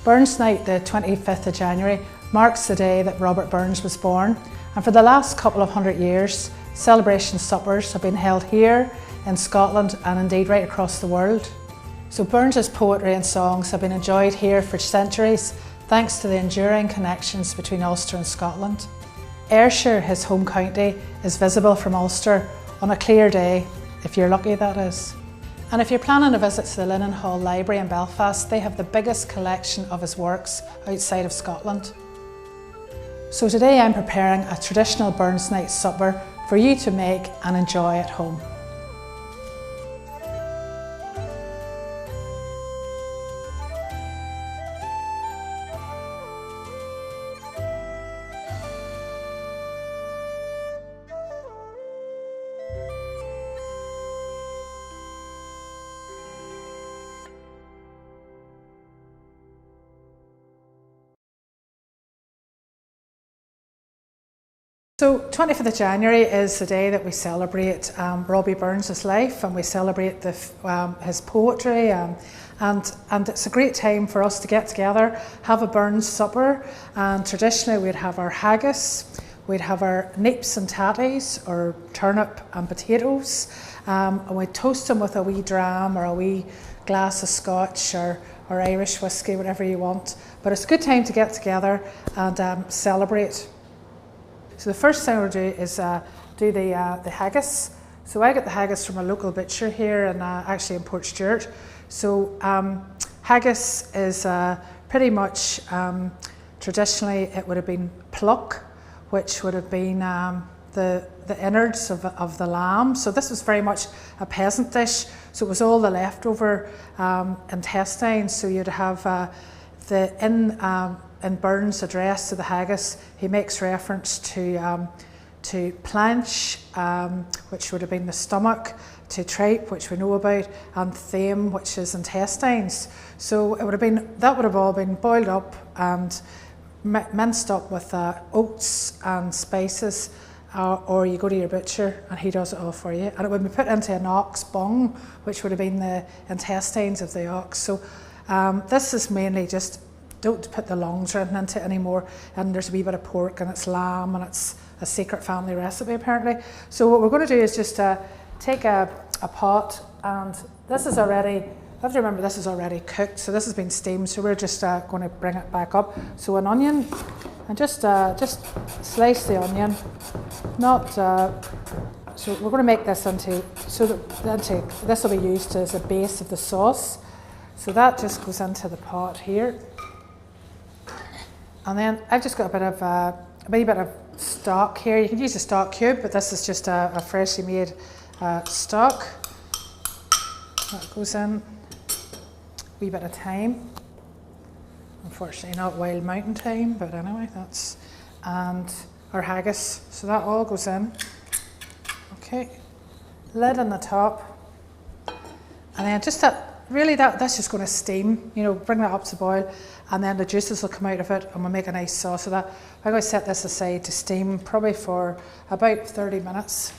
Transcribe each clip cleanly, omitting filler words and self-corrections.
Burns Night, the 25th of January, marks the day that Robert Burns was born, and for the last couple of 100 years, celebration suppers have been held here in Scotland and indeed right across the world. So Burns's poetry and songs have been enjoyed here for centuries thanks to the enduring connections between Ulster and Scotland. Ayrshire, his home county, is visible from Ulster on a clear day, if you're lucky that is. And if you're planning a visit to the Linen Hall Library in Belfast, they have the biggest collection of his works outside of Scotland. So today I'm preparing a traditional Burns Night supper for you to make and enjoy at home. So 25th of January is the day that we celebrate Robbie Burns' life, and we celebrate his poetry, and it's a great time for us to get together, have a Burns supper, and traditionally we'd have our haggis, we'd have our neeps and tatties, or turnip and potatoes, and we'd toast them with a wee dram or a wee glass of scotch or Irish whiskey, whatever you want. But it's a good time to get together and celebrate. So the first thing we'll do is do the haggis. So I get the haggis from a local butcher here, and actually in Portstewart. So haggis is pretty much, traditionally it would have been pluck, which would have been the innards of the lamb. So this was very much a peasant dish. So it was all the leftover intestines. So you'd have in Burns' address to the haggis, he makes reference to planch, which would have been the stomach, to tripe, which we know about, and thame, which is intestines. So it would have all been boiled up and minced up with oats and spices, or you go to your butcher and he does it all for you. And it would be put into an ox bung, which would have been the intestines of the ox. So this is mainly just, don't put the lungs or anything into it anymore, and there's a wee bit of pork and it's lamb, and it's a secret family recipe apparently. So what we're going to do is just take a pot, and this is already, you have to remember this is already cooked, so this has been steamed, so we're just going to bring it back up. So an onion, and just slice the onion, so we're going to make this this will be used as a base of the sauce. So that just goes into the pot here. And then I've just got a wee bit of stock here. You can use a stock cube, but this is just a freshly made stock. That goes in. A wee bit of thyme. Unfortunately not Wild Mountain thyme, but anyway, and our haggis. So that all goes in. Okay. Lid on the top. And then just that's just going to steam, bring that up to boil, and then the juices will come out of it, and we'll make a nice sauce of that. I'm going to set this aside to steam probably for about 30 minutes.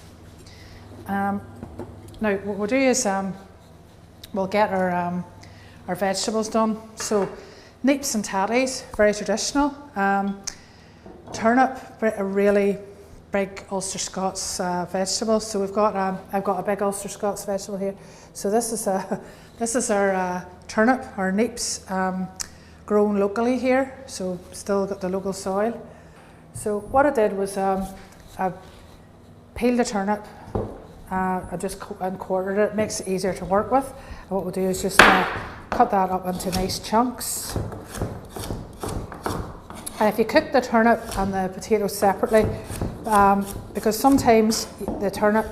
Now what we'll do is we'll get our vegetables done. So neeps and tatties, very traditional. Turnip, a really big Ulster-Scots vegetable. So I've got a big Ulster-Scots vegetable here. So this is our turnip, our neeps, grown locally here, so still got the local soil. So what I did was I peeled the turnip, I just quartered it, makes it easier to work with. And what we'll do is just cut that up into nice chunks. And if you cook the turnip and the potatoes separately, because sometimes the turnip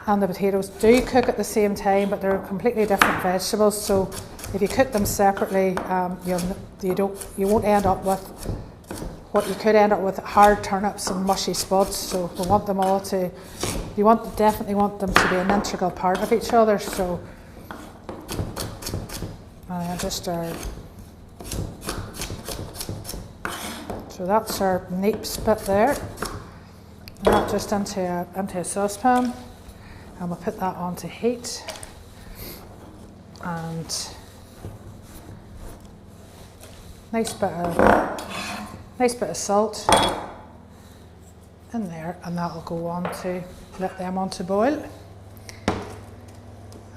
and the potatoes do cook at the same time, but they're completely different vegetables. So if you cook them separately, you won't end up with what you could end up with: hard turnips and mushy spuds. So we want them all to, definitely want them to be an integral part of each other. So so that's our neeps bit there. And that just into a saucepan. And we'll put that on to heat, and nice bit of salt in there, and that'll go on to let them on to boil.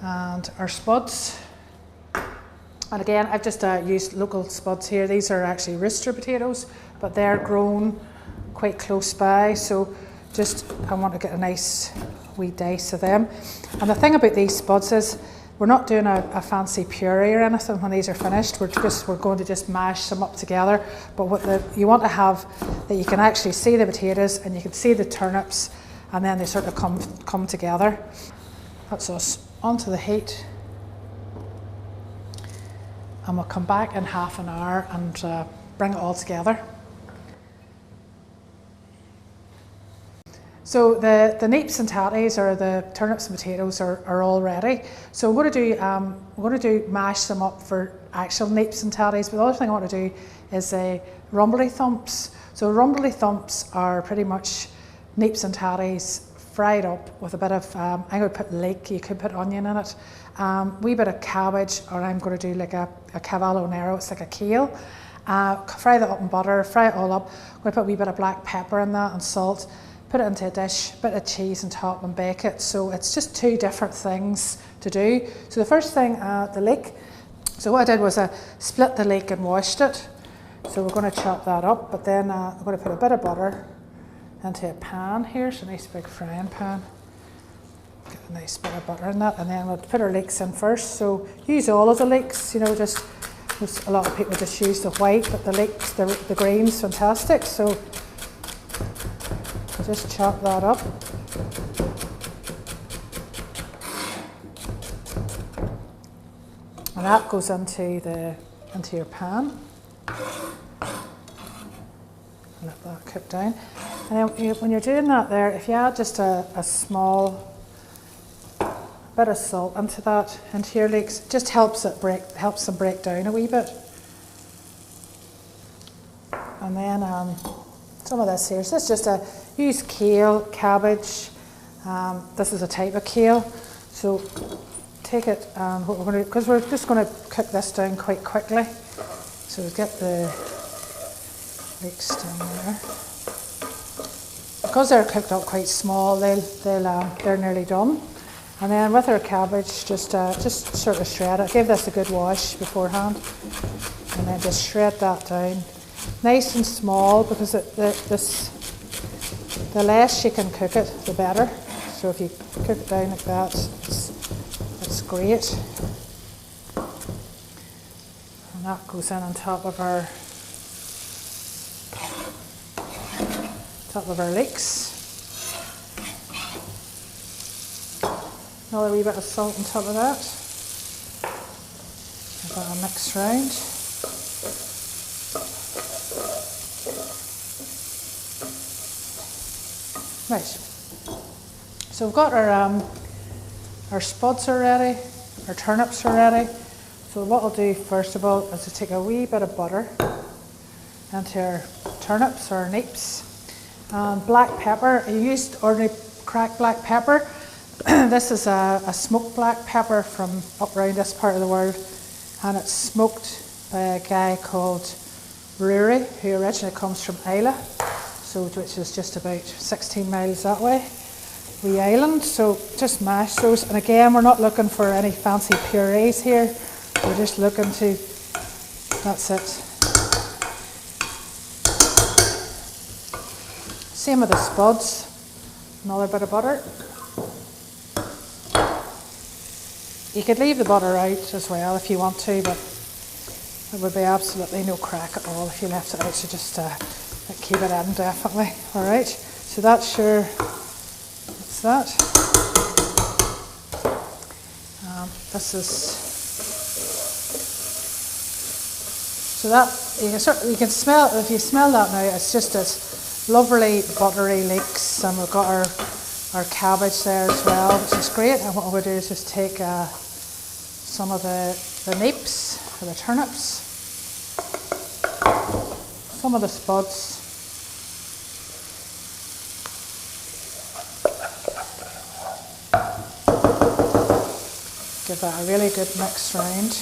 And our spuds, and again I've just used local spuds here. These are actually rooster potatoes, but they're grown quite close by, so just I want to get a nice wee dice of them. And the thing about these spuds is we're not doing a fancy puree or anything when these are finished. We're going to just mash them up together. But what you want to have, that you can actually see the potatoes and you can see the turnips, and then they sort of come together. That's us onto the heat, and we'll come back in half an hour and bring it all together. So the neeps and tatties, or the turnips and potatoes, are all ready. So we're going to do mash them up for actual neeps and tatties. But the other thing I want to do is rumbly thumps. So rumbly thumps are pretty much neeps and tatties fried up with a bit of, I'm going to put leek, you could put onion in it, wee bit of cabbage, or I'm going to do like a cavallo nero, it's like a kale. Fry that up in butter, fry it all up. I'm going to put a wee bit of black pepper in that and salt. Put it into a dish, bit of cheese on top, and bake it. So it's just two different things to do. So the first thing, the leek. So what I did was I split the leek and washed it. So we're going to chop that up, but then I'm going to put a bit of butter into a pan here. It's a nice big frying pan. Get a nice bit of butter in that, and then we'll put our leeks in first. So use all of the leeks, you know, just a lot of people just use the white, but the leeks, the green's fantastic. So just chop that up. And that goes into your pan. Let that cook down. And then when you're doing that there, if you add just a small bit of salt into your leeks, just helps them break down a wee bit. And then some of this here, so this is just use kale, cabbage. This is a type of kale. So take it, what we're going to, because we're just going to cook this down quite quickly. So we'll get the leeks down there. Because they're cooked up quite small, they're nearly done. And then with our cabbage, just sort of shred it. Give this a good wash beforehand, and then just shred that down. Nice and small, because the less you can cook it, the better. So if you cook it down like that, it's great. And that goes in on top of our leeks. Another wee bit of salt on top of that. Give that a mix round. Right, so we've got our spuds are ready, our turnips are ready. So what I'll do first of all is to take a wee bit of butter into our turnips or our neeps. Black pepper, I used ordinary cracked black pepper. This is a smoked black pepper from up around this part of the world, and it's smoked by a guy called Rory, who originally comes from Islay. So, which is just about 16 miles that way, wee island. So just mash those, and again we're not looking for any fancy purees here, we're just looking to, that's it. Same with the spuds, another bit of butter. You could leave the butter out as well if you want to, but it would be absolutely no crack at all if you left it out, so just keep it in, definitely. All right, so that's that. This is, so that, you can smell, if you smell that now, it's just this lovely buttery leeks, and we've got our cabbage there as well, which is great. And what we'll do is just take some of the neeps, or the turnips, some of the spuds, give that a really good mix round.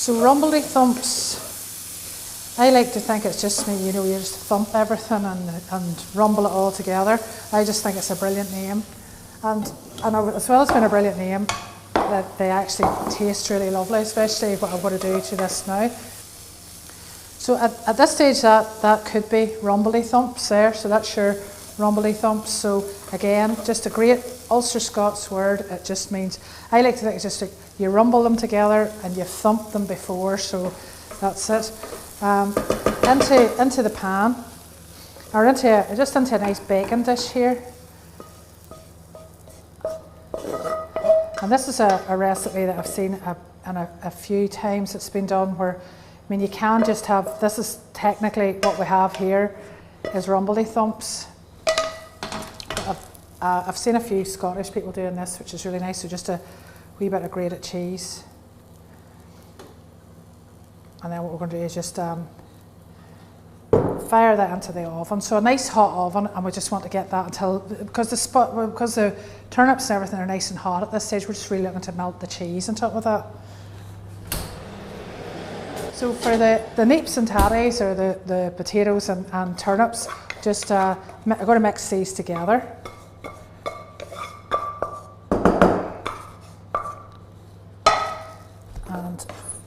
So rumbly thumps, I like to think it's just me, you know, you just thump everything and rumble it all together. I just think it's a brilliant name. And as well as being a brilliant name, that they actually taste really lovely, especially what I'm going to do to this now. So at this stage that could be rumbly thumps there, so that's your rumbly thumps. So again, just a great Ulster-Scots word. It just means, I like to think it's just like you rumble them together and you thump them before, so that's it. Into the pan, or just into a nice baking dish here. And this is a recipe that I've seen a few times it's been done where, I mean, you can just have, this is technically what we have here is rumbly thumps. I've seen a few Scottish people doing this, which is really nice. So just a wee bit of grated cheese. And then what we're going to do is just fire that into the oven. So a nice hot oven, and we just want to get that until, because the turnips and everything are nice and hot at this stage, we're just really looking to melt the cheese on top of that. So for the neeps and tatties, or the potatoes and turnips, just I'm going to mix these together. And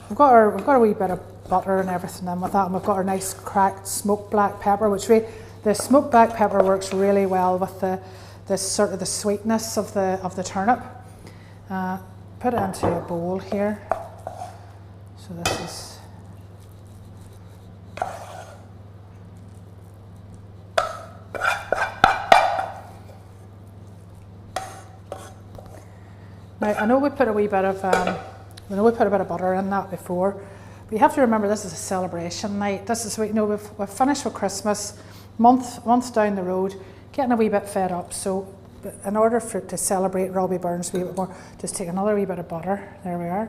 we've got a wee bit of butter and everything in with that, and we've got our nice cracked smoked black pepper, which the smoked black pepper works really well with the sort of the sweetness of the turnip. Put it into a bowl here. So this is. Now I know we put a wee bit of butter in that before, but you have to remember this is a celebration night. This is, you know, we've finished with Christmas, months down the road, getting a wee bit fed up. So in order to celebrate Robbie Burns a wee bit more, just take another wee bit of butter. There we are,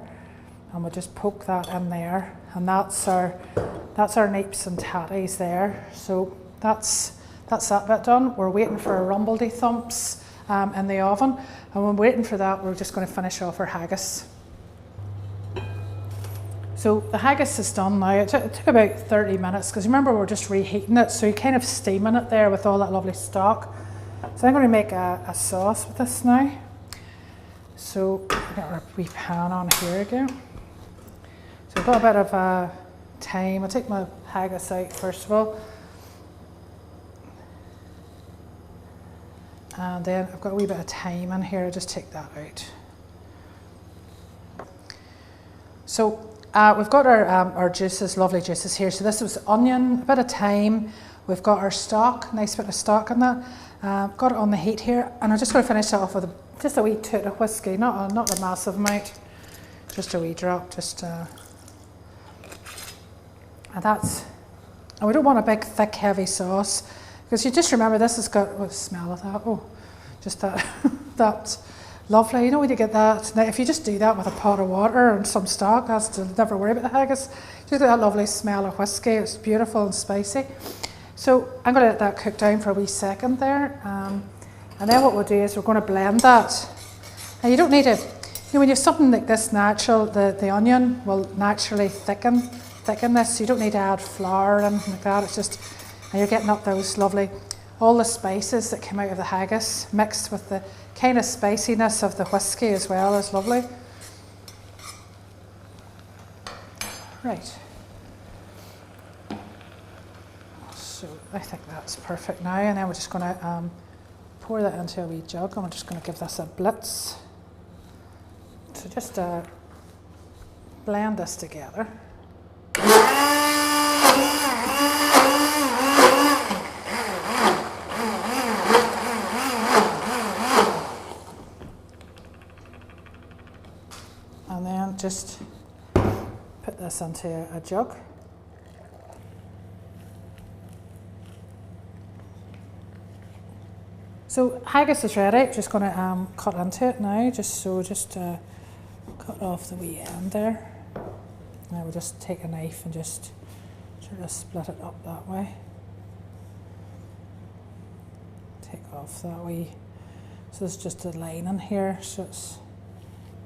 and we'll just poke that in there, and that's our neeps and tatties there. So that's that bit done. We're waiting for our rumbledethumps in the oven, and when we're waiting for that, we're just going to finish off our haggis. So the haggis is done now. It took about 30 minutes, because remember we're just reheating it, so you're kind of steaming it there with all that lovely stock. So I'm going to make a sauce with this now. So I've got our wee pan on here again. So I've got a bit of thyme. I'll take my haggis out first of all. And then I've got a wee bit of thyme in here. I'll just take that out. So we've got our juices, lovely juices here. So this was onion, a bit of thyme. We've got our stock, nice bit of stock in that. Got it on the heat here, and I'm just going to finish that off with just a wee toot of whiskey, not a massive amount, just a wee drop, and we don't want a big, thick, heavy sauce, because you just remember this has got, oh, smell of that, oh, just that, that's lovely. You know when you get that, now if you just do that with a pot of water and some stock, that's to never worry about the haggis. Just that lovely smell of whiskey, it's beautiful and spicy. So I'm going to let that cook down for a wee second there, and then what we'll do is we're going to blend that. Now you don't need it, you know, when you have something like this natural, the onion will naturally thicken this, so you don't need to add flour or anything like that. It's just, and you're getting up those lovely, all the spices that come out of the haggis mixed with the kind of spiciness of the whiskey as well is lovely. Right. So I think that's perfect now, and then we're just going to pour that into a wee jug, and we're just going to give this a blitz. So just blend this together. And then just put this into a jug. So haggis is ready. Just going to cut into it now. Just cut off the wee end there. Now we'll just take a knife and just sort of split it up that way. Take off that wee. So there's just a line in here. So it's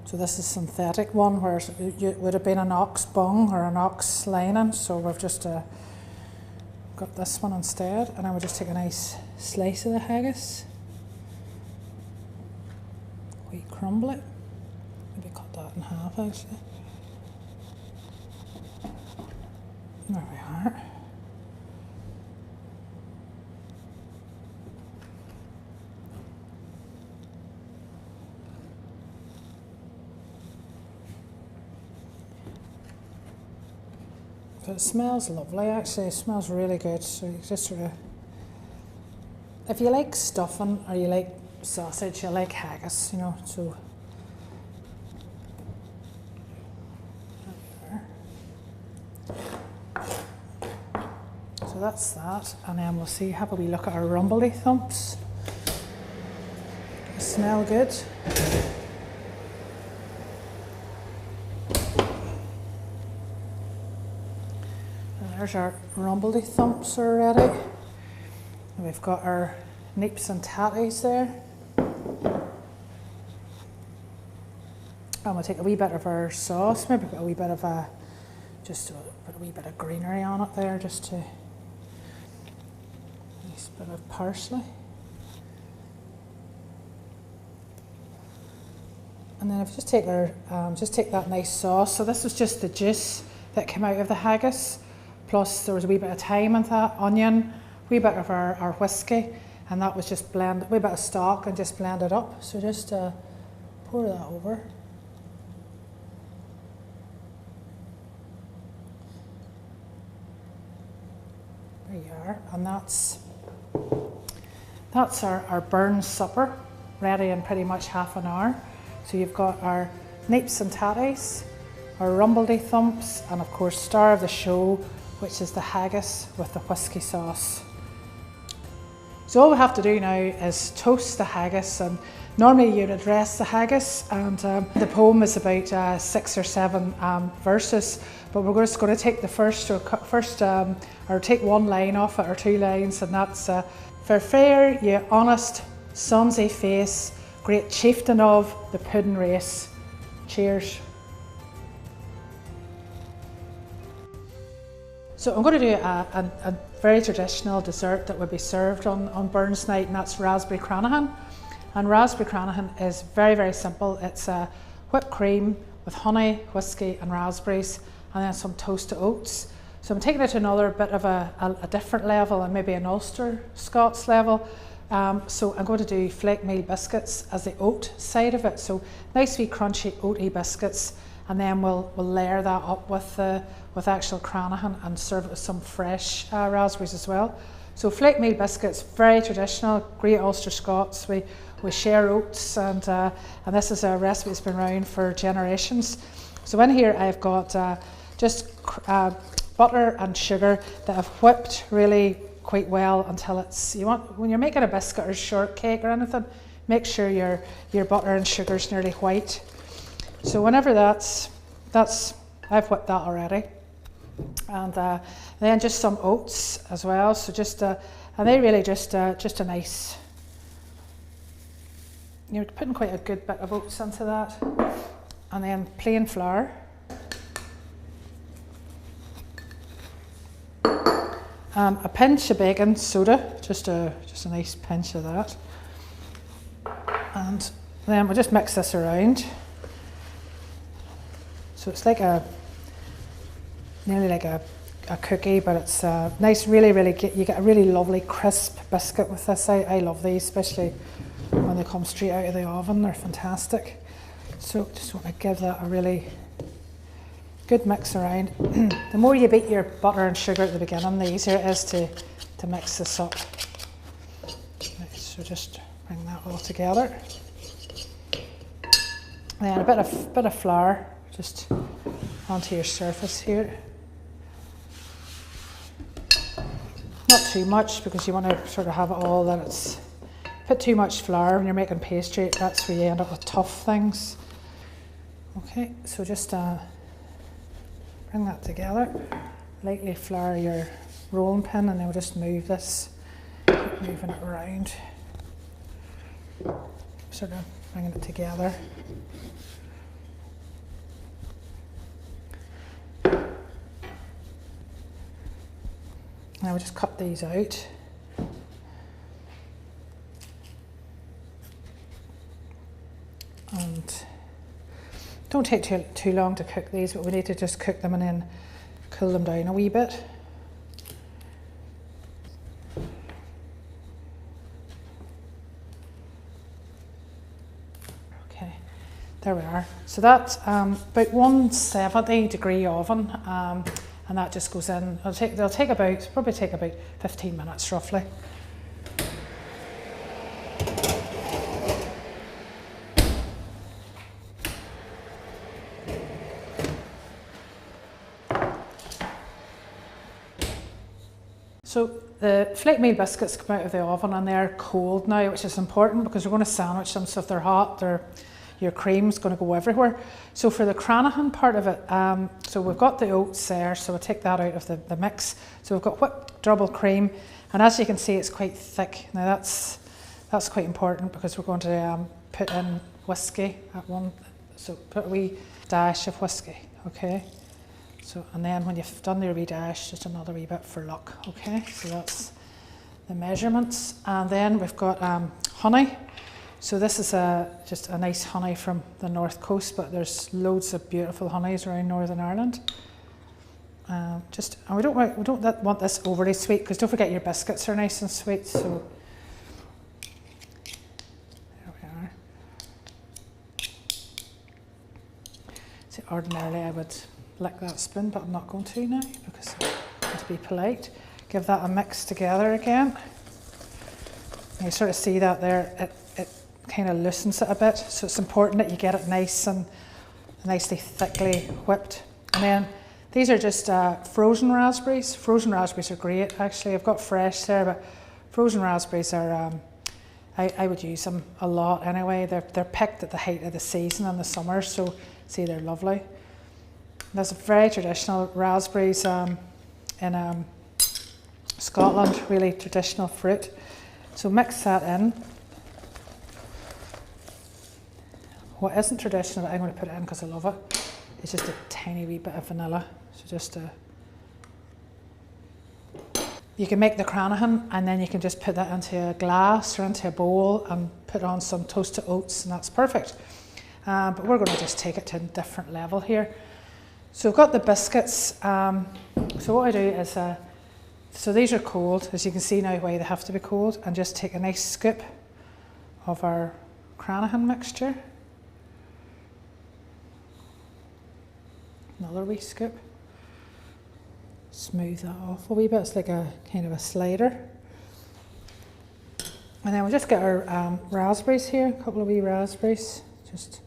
So this is synthetic one, where it would have been an ox bung or an ox lining. So we've just got this one instead, and I would just take a nice slice of the haggis. We crumble it. Maybe cut that in half actually. There we are. But it smells lovely actually, it smells really good. So you just sort of, if you like stuffing or you like sausage, you like haggis, you know, so. So that's that, and then we'll see, have a wee look at our rumbly thumps. They smell good. There's our rumbly thumps already. And we've got our Neeps and tatties there. And we'll take a wee bit of our sauce, maybe put a wee bit of just put a wee bit of greenery on it there, just to, nice bit of parsley. And then if we just take our, just take that nice sauce. So this was just the juice that came out of the haggis. Plus there was a wee bit of thyme in that, onion, a wee bit of our whiskey, and that was just blended, a wee bit of stock and just blend it up. So just pour that over. There you are, and that's our Burns supper, ready in pretty much half an hour. So you've got our Neeps and tatties, our rumbledethumps, and of course star of the show, which is the haggis with the whiskey sauce. So all we have to do now is toast the haggis, and normally you'd address the haggis, and the poem is about 6 or 7 verses, but we're just going to take the first or take one line off it, or 2 lines, and that's "For fair ye honest sonsy face, great chieftain of the puddin' race." Cheers. So I'm going to do a very traditional dessert that would be served on Burns Night, and that's raspberry Cranachan. And raspberry Cranachan is very, very simple. It's whipped cream with honey, whiskey and raspberries, and then some toasted oats. So I'm taking it to another bit of a different level, and maybe an Ulster-Scots level. So I'm going to do flakemeal biscuits as the oat side of it. So nice wee crunchy oaty biscuits, and then we'll layer that up with actual Cranachan and serve it with some fresh raspberries as well. So flakemeal biscuits, very traditional, great Ulster-Scots. We share oats, and this is a recipe that's been around for generations. So in here I've got just butter and sugar that I've whipped really quite well until it's, when you're making a biscuit or shortcake or anything, make sure your butter and sugar is nearly white. So whenever I've whipped that already. And then just some oats as well. So just, and they really just a nice, you're putting quite a good bit of oats into that. And then plain flour. A pinch of baking soda, just a nice pinch of that. And then we'll just mix this around. So it's like nearly like a cookie, but it's nice, really, you get a really lovely crisp biscuit with this. I love these, especially when they come straight out of the oven, they're fantastic. So just want to give that a really good mix around. The more you beat your butter and sugar at the beginning, the easier it is to mix this up. Right, so just bring that all together. Then a bit of flour just onto your surface here. Not too much, because you want to sort of have it all that it's. Put too much flour when you're making pastry, that's where you end up with tough things. Okay, so just bring that together. Lightly flour your rolling pin, and then we'll just move this, keep moving it around. Sort of bringing it together. Now we'll just cut these out. And don't take too long to cook these, but we need to just cook them and then cool them down a wee bit. Okay, there we are. So that's about 170-degree oven, and that just goes in. They'll probably take about 15 minutes roughly. So the flakemeal biscuits come out of the oven and they're cold now, which is important because we're going to sandwich them, so if they're hot, your cream's going to go everywhere. So for the Cranachan part of it, so we've got the oats there, so we'll take that out of the mix. So we've got whipped double cream, and as you can see, it's quite thick. Now that's quite important because we're going to put in whiskey at one, so put a wee dash of whiskey, okay? So, and then when you've done your wee dash, just another wee bit for luck, okay? So that's the measurements. And then we've got honey. So this is just a nice honey from the north coast, but there's loads of beautiful honeys around Northern Ireland. And we don't want this overly sweet, because don't forget your biscuits are nice and sweet. So there we are. So ordinarily I would lick that spoon, but I'm not going to now because I want to be polite. Give that a mix together again. You sort of see that there, it kind of loosens it a bit, so it's important that you get it nice and nicely thickly whipped. And then these are just frozen raspberries. Frozen raspberries are great actually. I've got fresh there, but frozen raspberries are, I would use them a lot anyway. They're picked at the height of the season in the summer, so see, they're lovely. There's a very traditional raspberries in Scotland, really traditional fruit. So mix that in. What isn't traditional, I'm going to put it in because I love it, it's just a tiny wee bit of vanilla. So just you can make the Cranachan and then you can just put that into a glass or into a bowl and put on some toasted oats, and that's perfect. But we're going to just take it to a different level here. So we've got the biscuits. So what I do is, so these are cold, as you can see now why they have to be cold, and just take a nice scoop of our Cranachan mixture. Another wee scoop. Smooth that off a wee bit, it's like a kind of a slider. And then we'll just get our raspberries here, a couple of wee raspberries. Just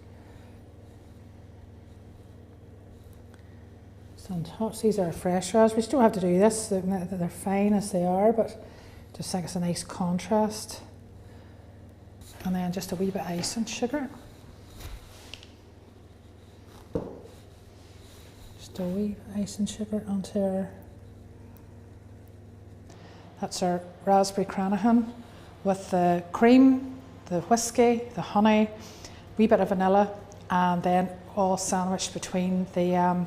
on top. So these are fresh raspberries. You don't have to do this, they're fine as they are, but just think it's a nice contrast. And then just a wee bit of icing sugar. Just a wee icing sugar onto our, that's our raspberry Cranachan with the cream, the whiskey, the honey, wee bit of vanilla, and then all sandwiched between the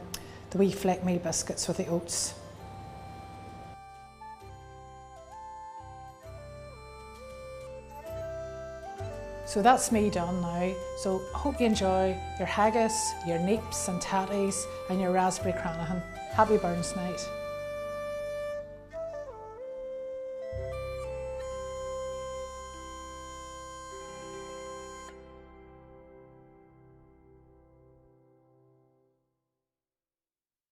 wee flakemeal biscuits with the oats. So that's me done now. So I hope you enjoy your haggis, your neeps and tatties and your raspberry Cranachan. Happy Burns Night.